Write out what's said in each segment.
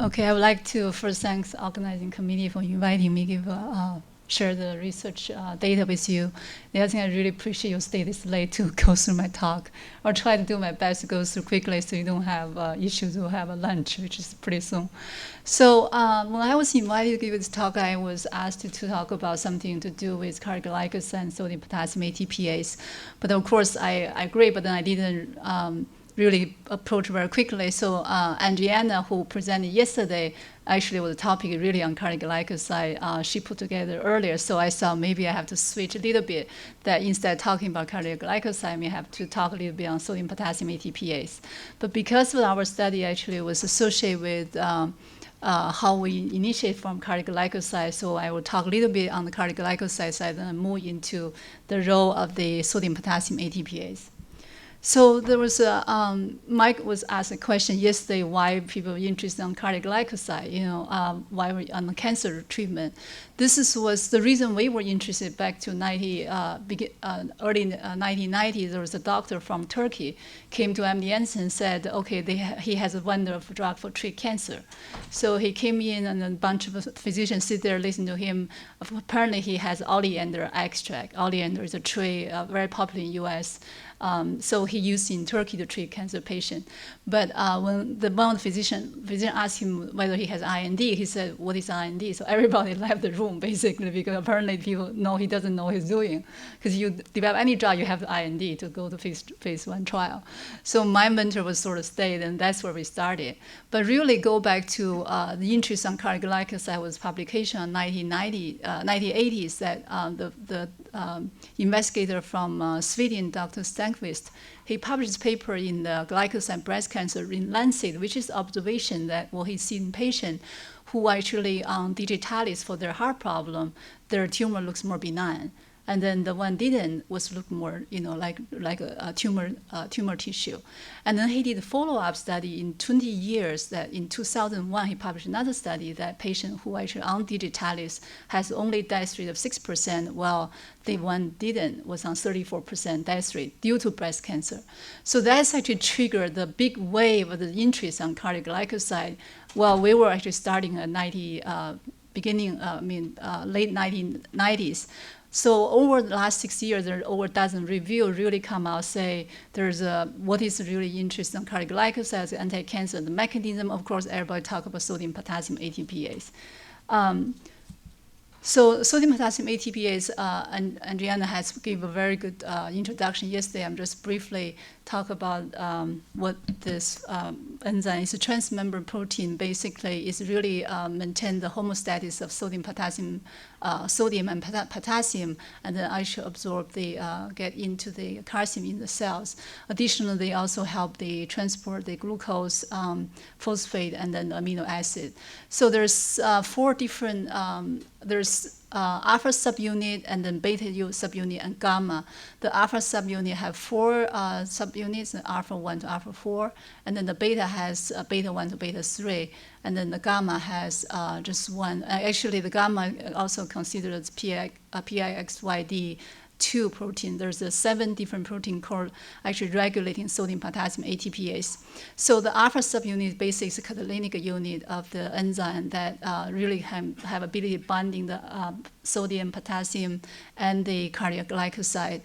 Okay, I would like to first thank the organizing committee for inviting me to share the research data with you. The other thing, I really appreciate you stay this late to go through my talk. I'll try to do my best to go through quickly so you don't have issues to have a lunch, which is pretty soon. So when I was invited to give this talk, I was asked to talk about something to do with cardiac glycogen and sodium potassium ATPase. But of course, I agree, but then I didn't really approach very quickly. So Adriana, who presented yesterday, actually was a topic really on cardiac glycoside. She put together earlier, so I thought maybe I have to switch a little bit. That instead of talking about cardiac glycoside, I may have to talk a little bit on sodium potassium ATPase. But because of our study actually was associated with how we initiate from cardiac glycoside, so I will talk a little bit on the cardiac glycoside side and move into the role of the sodium potassium ATPase. So there was Mike was asked a question yesterday, why people are interested in cardiac glycoside, why we're on the cancer treatment. This was the reason we were interested back to early 1990s. There was a doctor from Turkey came to MD Anderson and said, okay, he has a wonderful drug for treat cancer. So he came in and a bunch of physicians sit there, listen to him. Apparently he has oleander extract. Oleander is a tree very popular in US. So he used in Turkey to treat cancer patients. But when one of the physician asked him whether he has IND, he said, what is IND? So everybody left the room, basically, because apparently people know he doesn't know what he's doing. Because you develop any drug, you have the IND to go to phase 1 trial. So my mentor was sort of stayed, and that's where we started. But really go back to the interest on cardiac glycoside was publication in 1980s that the investigator from Sweden, Dr. Stenqvist, he published a paper in the glycoside breast cancer in Lancet, which is observation that what he seen in patients who actually on digitalis for their heart problem, their tumor looks more benign. And then the one didn't was look more, like a tumor tissue. And then he did a follow-up study in 20 years. That in 2001 he published another study that patient who actually on digitalis has only death rate of 6%, while the one didn't was on 34% death rate due to breast cancer. So that's actually triggered the big wave of the interest on cardiac glycoside. Well, we were actually starting at late 1990s. So over the last 6 years, there are over a dozen reviews really come out say there's what is really interesting in cardiac glycoside as anti-cancer. The mechanism, of course, everybody talk about sodium potassium ATPase. So sodium potassium ATPase, and Adriana has given a very good introduction yesterday. I'm just briefly talk about what this enzyme is. A transmembrane protein basically is really maintain the homeostasis of sodium and potassium, and then actually absorb get into the calcium in the cells. Additionally, they also help the transport the glucose, phosphate, and then amino acid. So there's 4 different, there's alpha subunit, and then beta subunit, and gamma. The alpha subunit have 4 subunits, alpha 1 to alpha 4, and then the beta has beta 1 to beta 3, and then the gamma has just 1. Actually, the gamma also considered as PIXYD2 protein. There's 7 different protein called actually regulating sodium potassium ATPase. So the alpha subunit is basically the catalytic unit of the enzyme that really have ability binding the sodium, potassium, and the cardiac glycoside.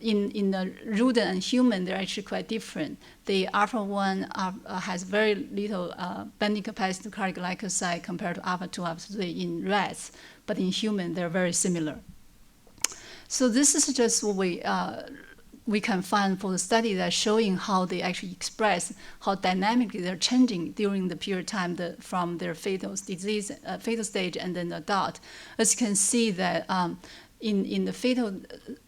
In the rodent and human, they're actually quite different. The alpha 1 has very little binding capacity to cardiac glycoside compared to alpha 2, alpha 3 in rats, but in human, they're very similar. So this is just what we can find for the study that's showing how they actually express, how dynamically they're changing during the period of time from their fetal stage and then adult. As you can see that in the fetal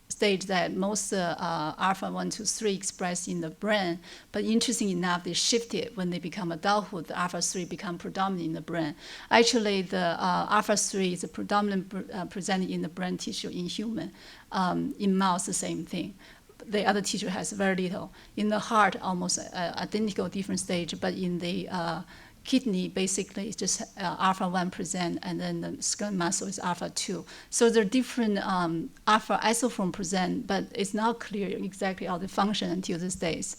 stage that most alpha 1, 2, 3 expressed in the brain, but interesting enough, they shifted when they become adulthood. The alpha 3 become predominant in the brain. Actually, the alpha 3 is predominant presented in the brain tissue in human. In mouse, the same thing. The other tissue has very little. In the heart, almost identical, different stage, but in the kidney basically is just alpha-1 present, and then the skeletal muscle is alpha-2. So there are different alpha isoform present, but it's not clear exactly how they function until these days.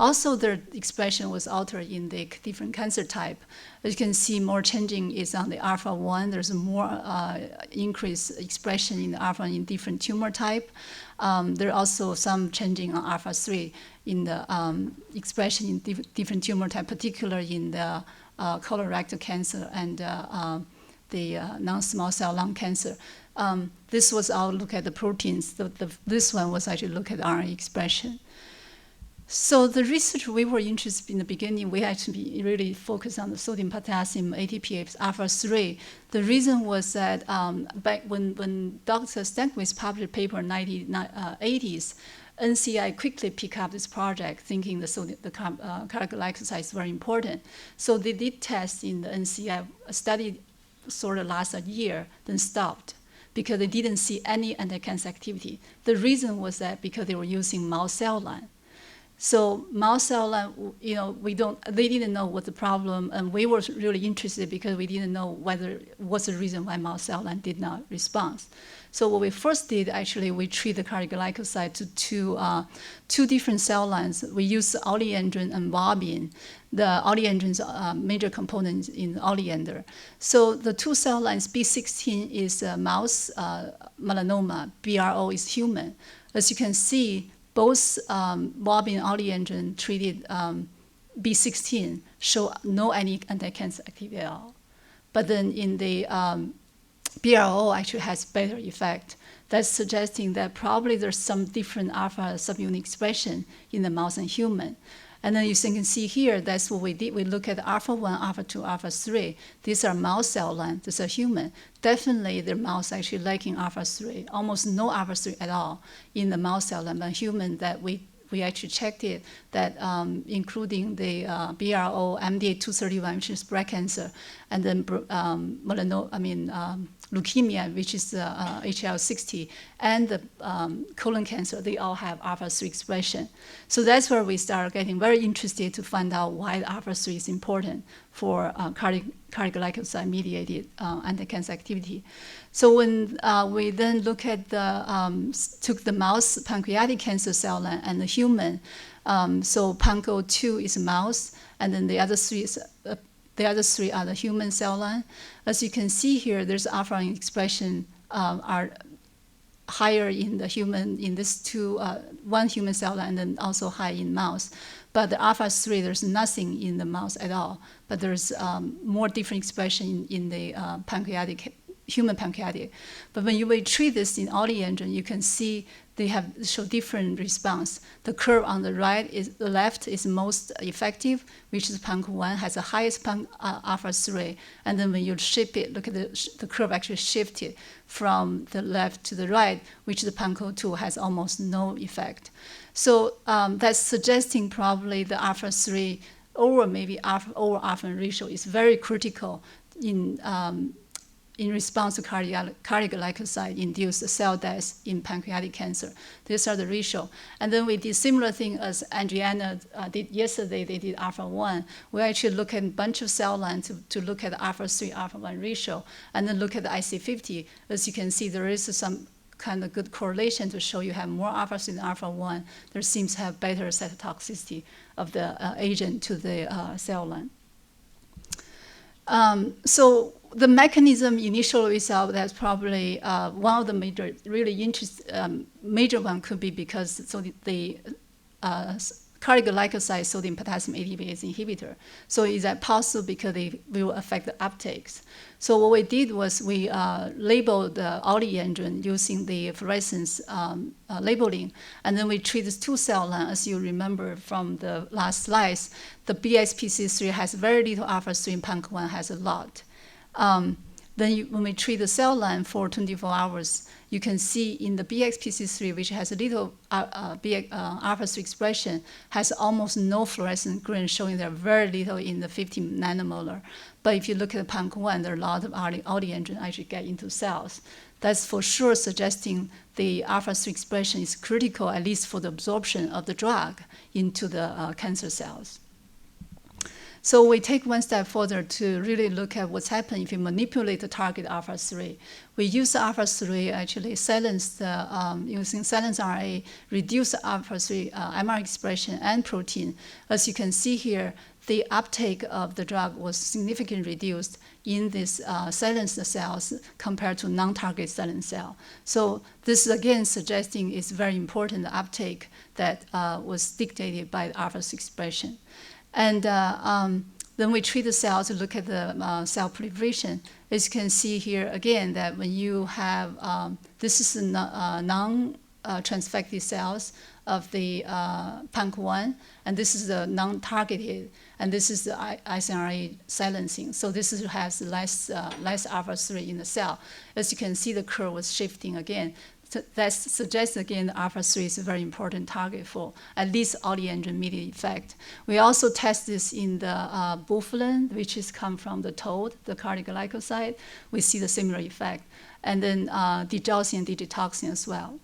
Also, their expression was altered in the different cancer type. As you can see, more changing is on the alpha-1. There's more increased expression in the alpha in different tumor type. There are also some changing on alpha-3 in the expression in different tumor type, particularly in the colorectal cancer and the non-small cell lung cancer. This was our look at the proteins. This one was actually look at RNA expression. So the research we were interested in the beginning, we actually really focused on the sodium potassium ATPase alpha-3. The reason was that back when Dr. Stankwith published a paper in the 1980s, NCI quickly picked up this project, thinking the carglycoside is very important. So they did tests in the NCI, a study sort of lasted a year, then stopped, because they didn't see any anticancer activity. The reason was that because they were using mouse cell line. So mouse cell line, they didn't know what the problem, and we were really interested because we didn't know what's the reason why mouse cell line did not respond. So what we first did, actually, we treat the carglycoside to two different cell lines. We used oleandrin and bobine. The oleandrin is a major component in oleander. So the two cell lines, B16 is mouse melanoma, BRO is human. As you can see, both bobine and oleandrin treated B16 show no any anti-cancer activity at all. But then in the BRO actually has better effect. That's suggesting that probably there's some different alpha subunit expression in the mouse and human. And then you can see here, that's what we did. We look at alpha-1, alpha-2, alpha-3. These are mouse cell lines. These are human. Definitely, the mouse actually lacking alpha-3, almost no alpha-3 at all in the mouse cell line. But human, that we actually checked it, that including the BRO, MDA231, which is breast cancer, and then leukemia, which is HL60, and the colon cancer, they all have alpha-3 expression. So that's where we start getting very interested to find out why the alpha-3 is important for carglycoside-mediated anti-cancer activity. So when we then look at took the mouse pancreatic cancer cell line and the human, so PANCO2 is mouse, and then the other three are the human cell line. As you can see here, there's alpha expression are higher in the human, in this one human cell line, and then also high in mouse. But the alpha-3, there's nothing in the mouse at all. But there's more different expression in the human pancreatic. But when you treat this in oleandrin, you can see they show different response. The curve on the left is most effective, which is PANC1 has the highest alpha-3. And then when you shift it, look at the curve actually shifted from the left to the right, which the PANCO2 has almost no effect. So that's suggesting probably the alpha-3 or maybe alpha ratio is very critical in response to carglycoside-induced cell death in pancreatic cancer. These are the ratio. And then we did similar thing as Adriana did yesterday. They did alpha-1. We actually look at a bunch of cell lines to look at the alpha-3, alpha-1 ratio, and then look at the IC50. As you can see, there is some kind of good correlation to show you have more alpha-3 than alpha-1. There seems to have better cytotoxicity of the agent to the cell line. So the mechanism initially result, that's probably one of the major, really major one could be because the carglycoside sodium potassium ATPase inhibitor. So is that possible because they will affect the uptakes? So what we did was we labeled the oleandrin using the fluorescence labeling, and then we treated two cell lines. As you remember from the last slides, the BSPC3 has very little alpha-3 and PANC1 has a lot. Then when we treat the cell line for 24 hours, you can see in the BXPC3, which has a little alpha-3 expression, has almost no fluorescent green, showing there very little in the 50 nanomolar. But if you look at the PANC1, there are a lot of oleandrin actually get into cells. That's for sure suggesting the alpha-3 expression is critical, at least for the absorption of the drug into the cancer cells. So we take one step further to really look at what's happening if you manipulate the target alpha-3. We use alpha-3 actually silence the, using silence RNA, reduce alpha-3 MR expression and protein. As you can see here, the uptake of the drug was significantly reduced in these silenced cells compared to non-target silenced cell. So this again suggesting it's very important the uptake that was dictated by the alpha-3 expression. And then we treat the cells to look at the cell proliferation. As you can see here again that when you have, this is non-transfected cells of the PANC1, and this is the non-targeted, and this is the siRNA silencing. So this has less alpha-3 in the cell. As you can see, the curve was shifting again. So that suggests again the alpha-3 is a very important target for at least autoandrogen-mediated effect. We also test this in the bufalin, which is come from the toad, the cardioglycoside. We see the similar effect. And then digoxin and digitoxin as well.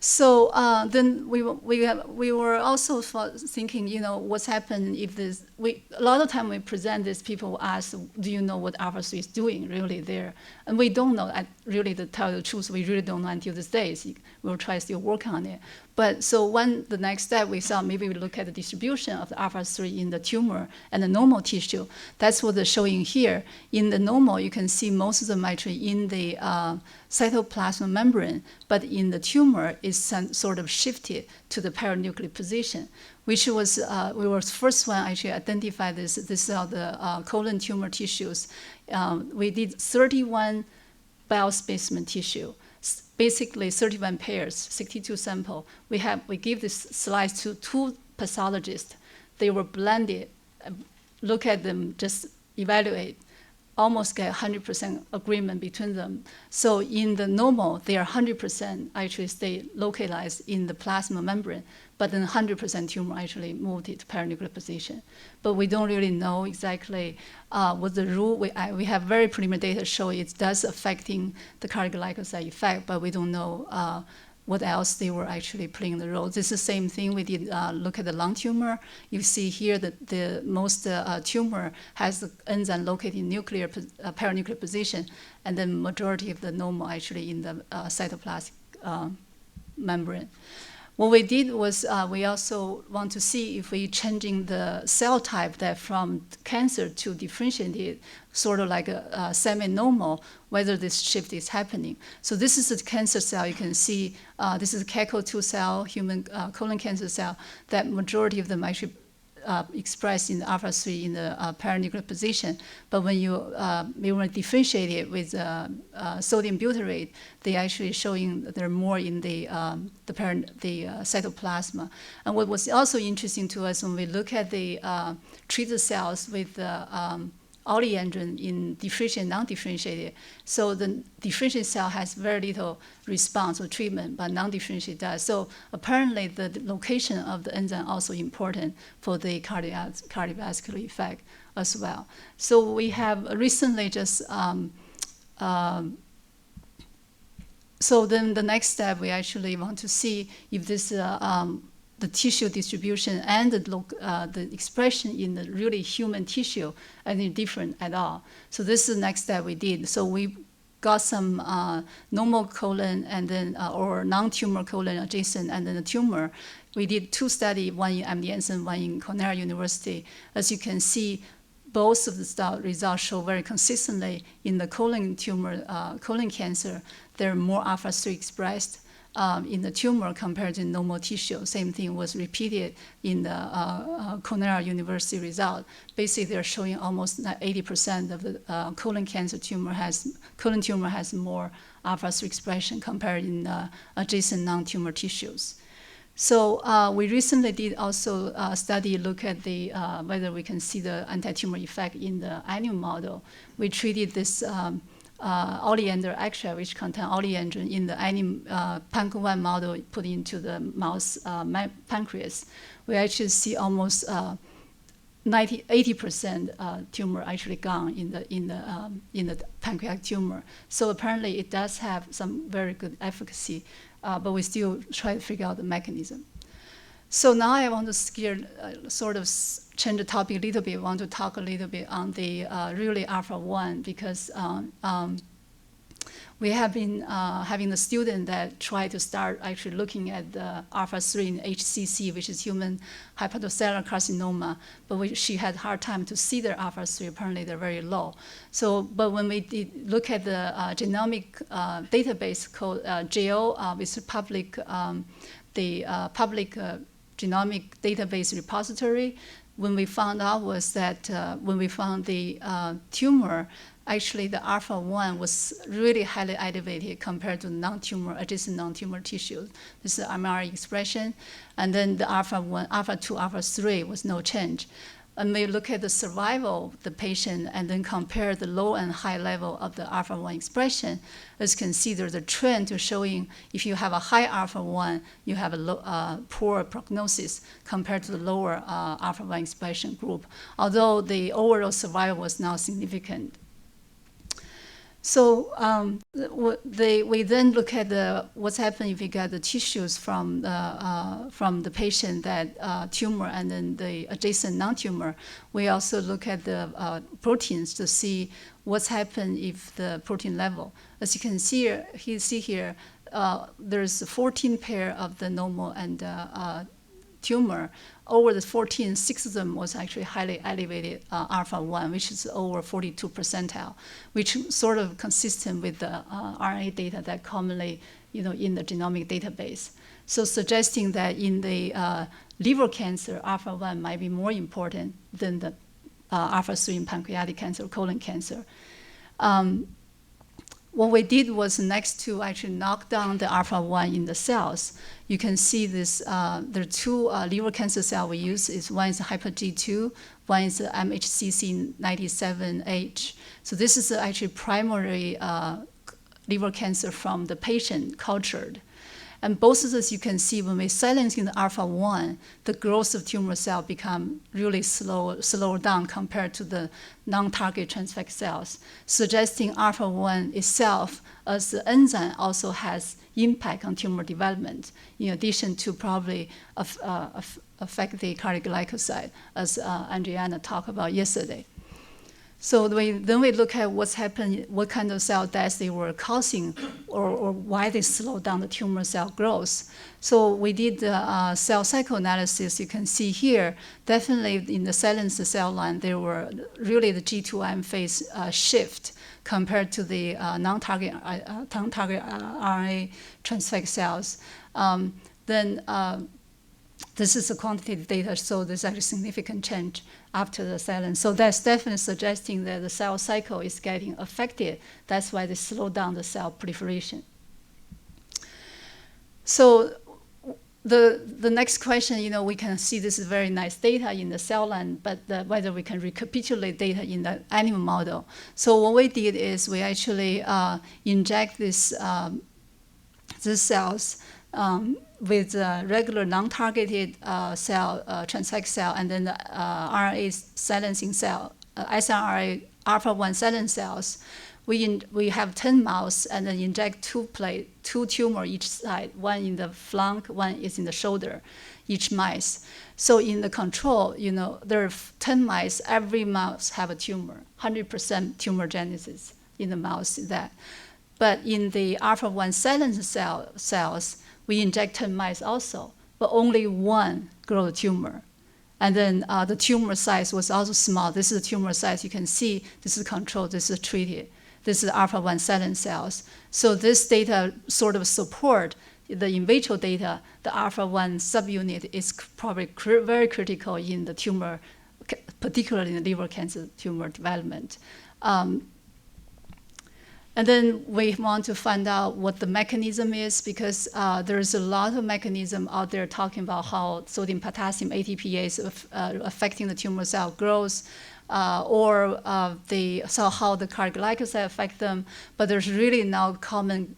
So then we were also thinking, you know, what's happened if this, a lot of time we present this, people ask, do you know what alpha-3 is doing really there? And we don't know, really to tell the truth, we really don't know until this day. We'll try to still work on it. But so the next step we saw, maybe we look at the distribution of the alpha-3 in the tumor and the normal tissue. That's what they're showing here. In the normal, you can see most of them actually in the cytoplasmic membrane, but in the tumor, it's sort of shifted to the peri-nuclear position, which was, we were the first one actually identify this. This are the colon tumor tissues. We did 31 biospecimen tissue, basically 31 pairs, 62 sample. We give this slice to 2 pathologists. They were blended, look at them, just evaluate, almost get 100% agreement between them. So in the normal, they are 100% actually stay localized in the plasma membrane, but then 100% tumor actually moved it to peri-nuclear position. But we don't really know exactly what the rule. We have very preliminary data show it does affecting the cardioglycoside effect, but we don't know what else they were actually playing the role. This is the same thing we did look at the lung tumor. You see here that the most tumor has the enzyme located in peri-nuclear position, and then majority of the normal actually in the cytoplasmic membrane. What we did was we also want to see if we changing the cell type that from cancer to differentiated, sort of like a semi-normal, whether this shift is happening. So this is a cancer cell. You can see this is a CACO2 cell, human colon cancer cell, that majority of them actually expressed in the alpha-3 in the peri-nuclear position. But when you differentiate it with sodium butyrate, they actually showing that they're more in the cytoplasma. And what was also interesting to us when we look at the treated cells with autoandrogen in differentiated, non-differentiated. So the differentiated cell has very little response or treatment, but non-differentiated does. So apparently the location of the enzyme also important for the cardiovascular effect as well. So we have recently just, so then the next step, we actually want to see if this the tissue distribution and the expression in the really human tissue any different at all. So this is the next step we did. So we got some normal colon and then or non-tumor colon adjacent and then the tumor. We did 2 studies, one in MD Anderson, one in Cornell University. As you can see, both of the results show very consistently in the colon tumor, colon cancer, there are more alpha-3 expressed in the tumor compared to normal tissue. Same thing was repeated in the Cornell University result. Basically, they're showing almost 80% of the colon tumor has more alpha-3 expression compared in adjacent non-tumor tissues. So we recently did also a study look at the whether we can see the anti-tumor effect in the animal model. We treated this oleander extract, which contain oleandrin in the PANC1 model put into the mouse pancreas. We actually see almost 80% tumor actually gone in the pancreatic tumor. So apparently it does have some very good efficacy, but we still try to figure out the mechanism. So now I want to change the topic a little bit. I want to talk a little bit on the really alpha-1 because we have been having a student that tried to start actually looking at the alpha-3 in HCC, which is human hepatocellular carcinoma, but she had a hard time to see their alpha-3. Apparently, they're very low. So, but when we did look at the genomic database called GEO, which is public, public genomic database repository, when we found out was that when we found the tumor, actually the alpha-1 was really highly elevated compared to non-tumor, adjacent non-tumor tissues. This is MRE expression. And then the alpha-1, alpha-2, alpha-3 was no change. And we look at the survival of the patient and then compare the low and high level of the alpha-1 expression. As you can see, there's a trend to showing if you have a high alpha-1, you have a poor prognosis compared to the lower alpha-1 expression group, although the overall survival was not significant. So we then look at what's happening if you get the tissues from the patient, that tumor, and then the adjacent non-tumor. We also look at the proteins to see what's happened if the protein level. As you can see here, there's 14 pair of the normal and tumor. Over the 14, 6 of them was actually highly elevated alpha-1, which is over 42 percentile, which sort of consistent with the RNA data that commonly, in the genomic database. So suggesting that in the liver cancer, alpha-1 might be more important than the alpha-3 in pancreatic cancer, colon cancer. What we did was next to actually knock down the alpha-1 in the cells. You can see this, there are two liver cancer cells we use. One is hyper-G2, one is MHCC97H. So this is actually primary liver cancer from the patient cultured. And both of those you can see when we silence in the alpha-1, the growth of tumor cell become really slow down compared to the non-target transfected cells, suggesting alpha-1 itself as the enzyme also has impact on tumor development, in addition to probably affect the cardiac glycoside, as Andriana talked about yesterday. So then we look at what's happened, what kind of cell deaths they were causing, or why they slowed down the tumor cell growth. So we did the cell cycle analysis. You can see here, definitely in the silenced cell line, there were really the G2M phase shift compared to the non-target RNA transfected cells. This is the quantitative data, so there's actually significant change after the silence. So that's definitely suggesting that the cell cycle is getting affected. That's why they slow down the cell proliferation. So the next question, we can see this is very nice data in the cell line, but whether we can recapitulate data in the animal model. So what we did is we actually inject these cells with regular non-targeted cell, transfected cell, and then the RNA silencing cell, siRNA alpha-1 silent cells. We have 10 mouse and then inject two tumor each side, one in the flank, one is in the shoulder, each mice. So in the control, there are 10 mice, every mouse have a tumor, 100% tumor genesis in the mouse is that. But in the alpha-1 silent cells, we inject 10 mice also, but only one grow the tumor. And then the tumor size was also small. This is the tumor size. You can see this is control, this is treated. This is alpha-1 silent cells. So this data sort of support the in vitro data. The alpha-1 subunit is probably very critical in the tumor, particularly in the liver cancer tumor development. And then we want to find out what the mechanism is, because there's a lot of mechanism out there talking about how sodium potassium ATPase affecting the tumor cell growth, or how the cardiac glycoside affect them. But there's really no common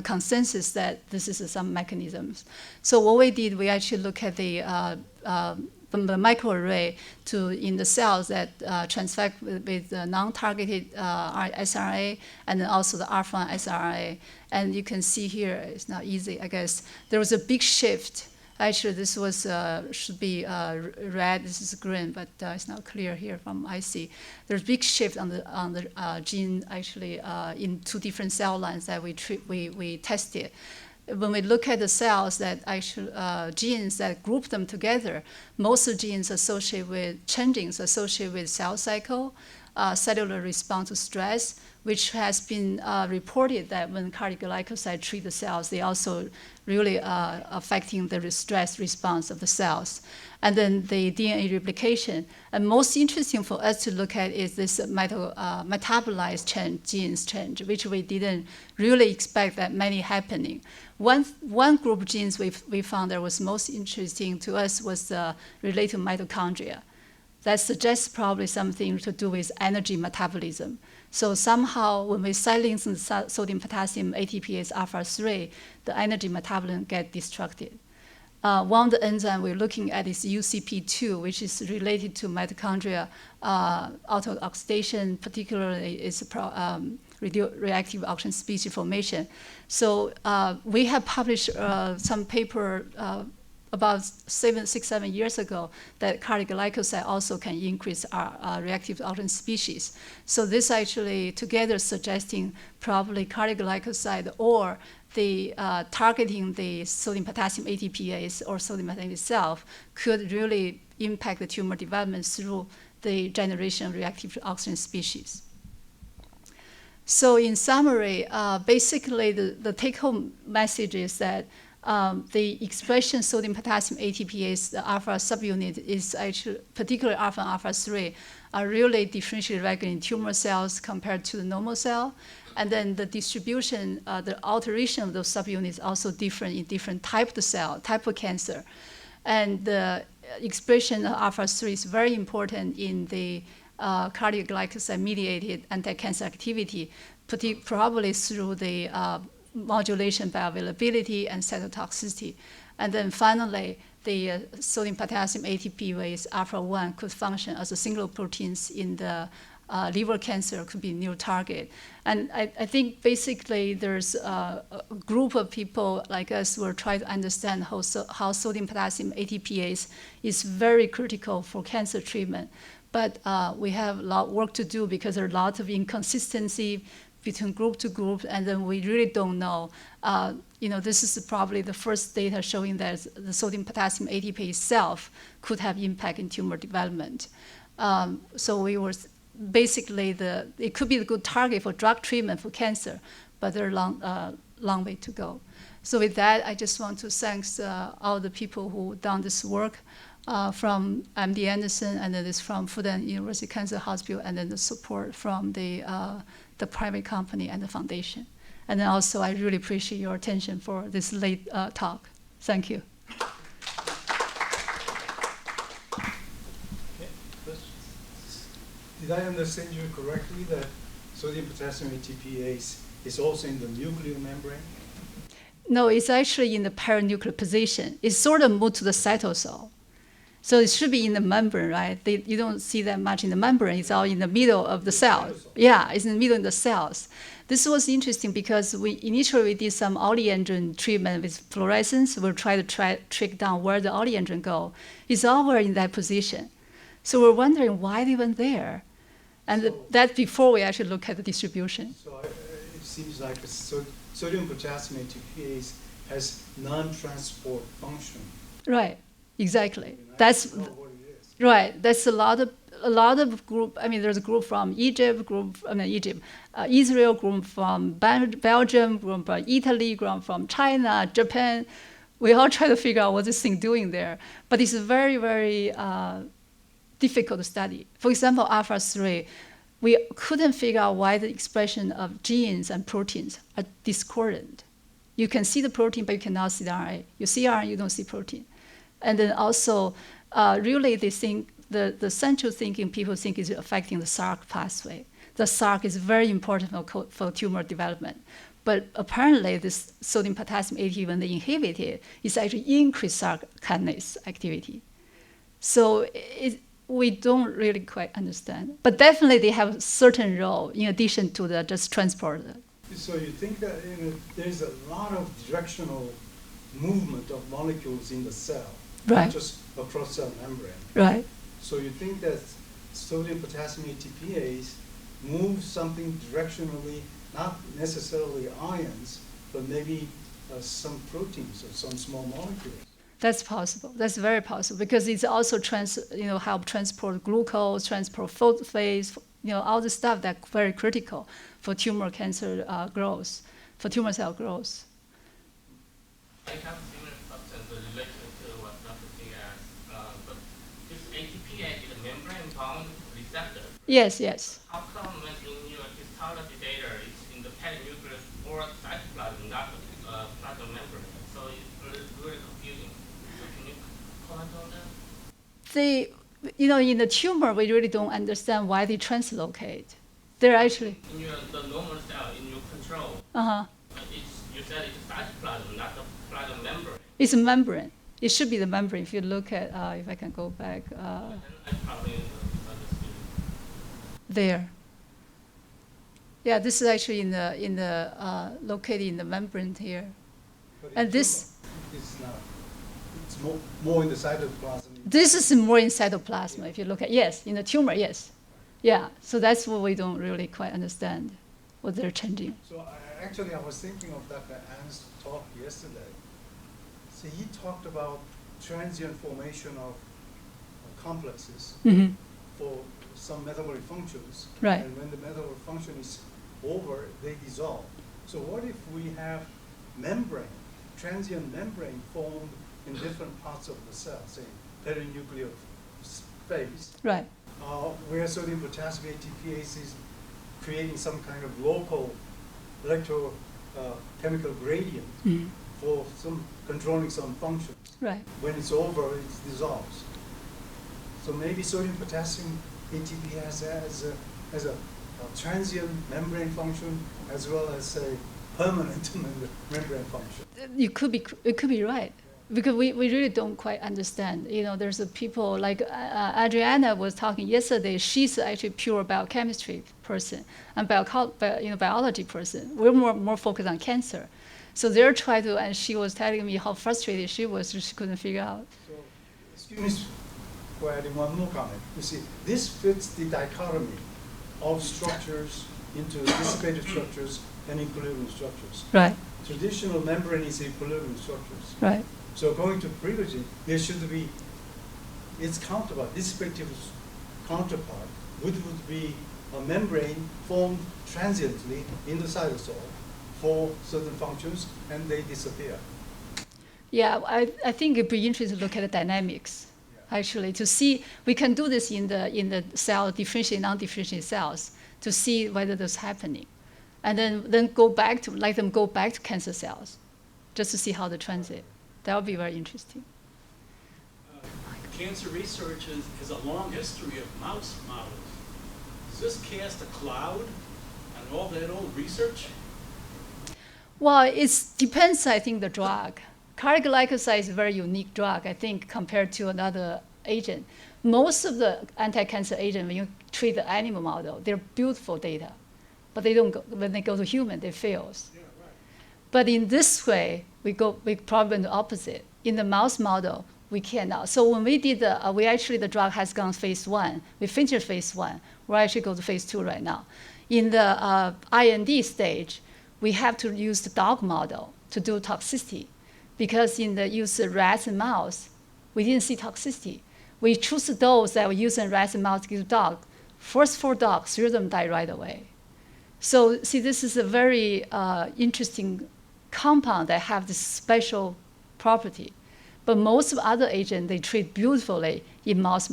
consensus that this is some mechanisms. So what we did, we actually look at the from the microarray in the cells that transfect with the non-targeted siRNA, and then also the alpha-1 siRNA. And you can see here, it's not easy, I guess. There was a big shift Actually, this was should be red. This is green, but it's not clear here from IC. There's a big shift on the gene actually in 2 different cell lines that we tested. When we look at the cells that actually genes that group them together, most of the genes associated with changes associated with cell cycle, cellular response to stress, which has been reported that when cardioglycoside treat the cells, they also really affecting the stress response of the cells. And then the DNA replication. And most interesting for us to look at is this metabolized genes change, which we didn't really expect that many happening. One group of genes we found that was most interesting to us was related to mitochondria. That suggests probably something to do with energy metabolism. So somehow when we silence the sodium potassium ATPase alpha 3, the energy metabolism get destructed. One of the enzymes we're looking at is UCP2, which is related to mitochondria auto-oxidation, particularly is reactive oxygen species formation. So we have published some paper about 6-7 years ago that cardioglycoside also can increase our reactive oxygen species. So this actually together suggesting probably cardioglycoside or the targeting the sodium potassium ATPase or sodium potassium itself could really impact the tumor development through the generation of reactive oxygen species. So in summary, basically the take-home message is that the expression sodium potassium ATPase, the alpha subunit, is actually, particularly alpha and alpha 3, are really differentially regular in tumor cells compared to the normal cell. And then the distribution, the alteration of those subunits is also different in different type of cell, type of cancer. And the expression of alpha 3 is very important in the cardioglycoside-mediated anti-cancer activity, probably through the modulation bioavailability and cytotoxicity. And then finally, the sodium potassium ATPase alpha 1 could function as a single proteins in the liver cancer, could be a new target. And I think basically there's a group of people like us who are trying to understand how sodium potassium ATPase is very critical for cancer treatment. But we have a lot of work to do because there are lots of inconsistency between group to group, and then we really don't know. This is probably the first data showing that the sodium potassium ATPase itself could have impact in tumor development. So we were basically it could be a good target for drug treatment for cancer, but there's a long way to go. So with that, I just want to thank all the people who done this work from MD Anderson, and then it's from Fudan University Cancer Hospital, and then the support from the private company and the foundation. And then also, I really appreciate your attention for this late talk. Thank you. Okay. Did I understand you correctly that sodium potassium ATPase is also in the nuclear membrane? No, it's actually in the peri-nuclear position. It's sort of moved to the cytosol. So it should be in the membrane, right? You don't see that much in the membrane. It's all in the middle of the cell. Yeah, it's in the middle of the cells. This was interesting because we initially did some oleandrin treatment with fluorescence. We'll try to track down where the oleandrin go. It's all were in that position. So we're wondering why they went there. And that's before we actually look at the distribution. So it seems like sodium potassium ATPase has non-transport function. Right. Exactly. That's right. That's a lot of group. I mean, there's a group from Israel, group from Belgium, group from Italy, group from China, Japan. We all try to figure out what this thing doing there. But it's very, very difficult to study. For example, alpha 3, we couldn't figure out why the expression of genes and proteins are discordant. You can see the protein, but you cannot see the RNA. You see RNA, you don't see protein. And then also, really they think the central thinking people think is affecting the SRC pathway. The SRC is very important for tumor development. But apparently this sodium potassium AT, when they inhibit it, it's actually increased SRC kinase activity. So we don't really quite understand. But definitely they have a certain role in addition to the just transport. So you think that there's a lot of directional movement of molecules in the cell, Right. not just across cell membrane. Right. So you think that sodium potassium ATPase moves something directionally, not necessarily ions, but maybe some proteins or some small molecules. That's possible. That's very possible because it's also help transport glucose, transport phosphate, all the stuff that's very critical for tumor cancer growth, for tumor cell growth. I have similar substance related to what Dr. T asked, but this ATPase is a membrane-bound receptor. Yes, yes. How come when in your histology data it's in the peri-nuclear or cytoplasm, not the plasma membrane? So it's really confusing. So can you comment on that? In the tumor, we really don't understand why they translocate. They're actually. In the normal cell, in your control, you said it's cytoplasm, not the plasma membrane. It's a membrane. It should be the membrane. If you look at, if I can go back, I probably misunderstood. there. Yeah, this is actually located in the membrane here. But And in this. tumor, it's not. It's more in the cytoplasm. This is more in cytoplasm. If you look at, yes, in the tumor, yes. Yeah, so that's what we don't really quite understand, what they're changing. So actually, I was thinking of Dr. An's talk yesterday. So he talked about transient formation of complexes Mm-hmm. for some metabolic functions. Right. And when the metabolic function is over, they dissolve. So what if we have membrane, transient membrane formed in different parts of the cell, say peri-nuclear space, Right. where sodium potassium ATPase is creating some kind of local electrochemical gradient Mm-hmm. for some controlling some functions. Right. When it's over, it dissolves. So maybe sodium potassium ATPase has a transient membrane function as well as a permanent membrane function. It could be right. Because we really don't quite understand. There's people like Adriana was talking yesterday. She's actually pure biochemistry person and biology person. We're more focused on cancer. So they're trying to, and she was telling me how frustrated she was. She couldn't figure out. So, excuse me for adding one more comment. You see, this fits the dichotomy of structures into dissipated structures and equilibrium structures. Right. Traditional membrane is equilibrium structures. Right. So going to privileging, there should be its counterpart, dissipative counterpart, would be a membrane formed transiently in the cytosol for certain functions, and they disappear. Yeah, I think it'd be interesting to look at the dynamics, actually, to see, we can do this in the cell, differentiated, non-differentiated cells, to see whether that's happening. And then go back to, let them go back to cancer cells, just to see how they transit. That would be very interesting. Cancer research has a long history of mouse models. Does this cast a cloud on all that old research? Well, it depends, I think, the drug. Carglycoside is a very unique drug, I think, compared to another agent. Most of the anti-cancer agents, when you treat the animal model, they're beautiful data. But they don't go, when they go to human, they fail. Yeah, right. But in this way, we probably the opposite. In the mouse model, we cannot. So when we did the drug has gone phase 1. We finished phase 1. We're actually going to phase 2 right now. In the IND stage, we have to use the dog model to do toxicity. Because in the use of rats and mouse, we didn't see toxicity. We choose the dose that we use in rats and mouse to give dog. First 4 dogs, 3 of them die right away. So see, this is a very interesting compound that have this special property. But most of other agents, they treat beautifully in mouse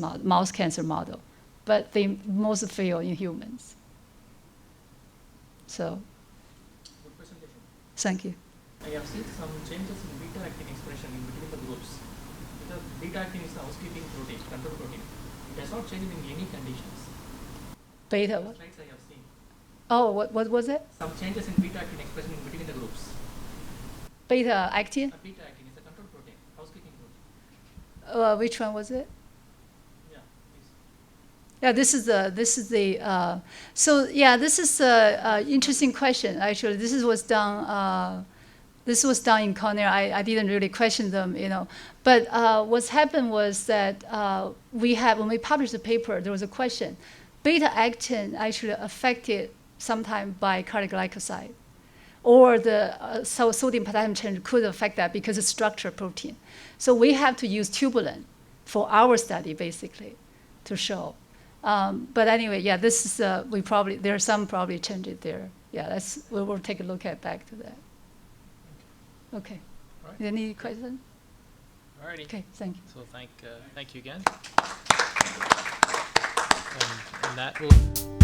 cancer model, but they most fail in humans. So, Good presentation. thank you. I have seen some changes in beta-actin expression in between the groups. Because beta-actin is a housekeeping protein, control protein. It has not changed in any conditions. Beta The what? slides I have seen. Oh, what was it? Some changes in beta-actin expression in between the groups. Beta actin? Beta-actin is a control protein, housekeeping protein. Which one was it? Yeah, please. Yeah, this is so yeah, this is an interesting question, actually. This was done this was done in Cornell. I didn't really question them, you know. But what's happened was that when we published the paper, there was a question. Beta-actin actually affected sometime by cardiac glycoside, or the sodium potassium change could affect that because it's structural protein. So we have to use tubulin for our study, basically, to show. But anyway, yeah, this is there are some probably changes there. Yeah, we'll take a look back to that. Okay. All right. Any questions? All righty. Okay, thank you. So thank you again. And that will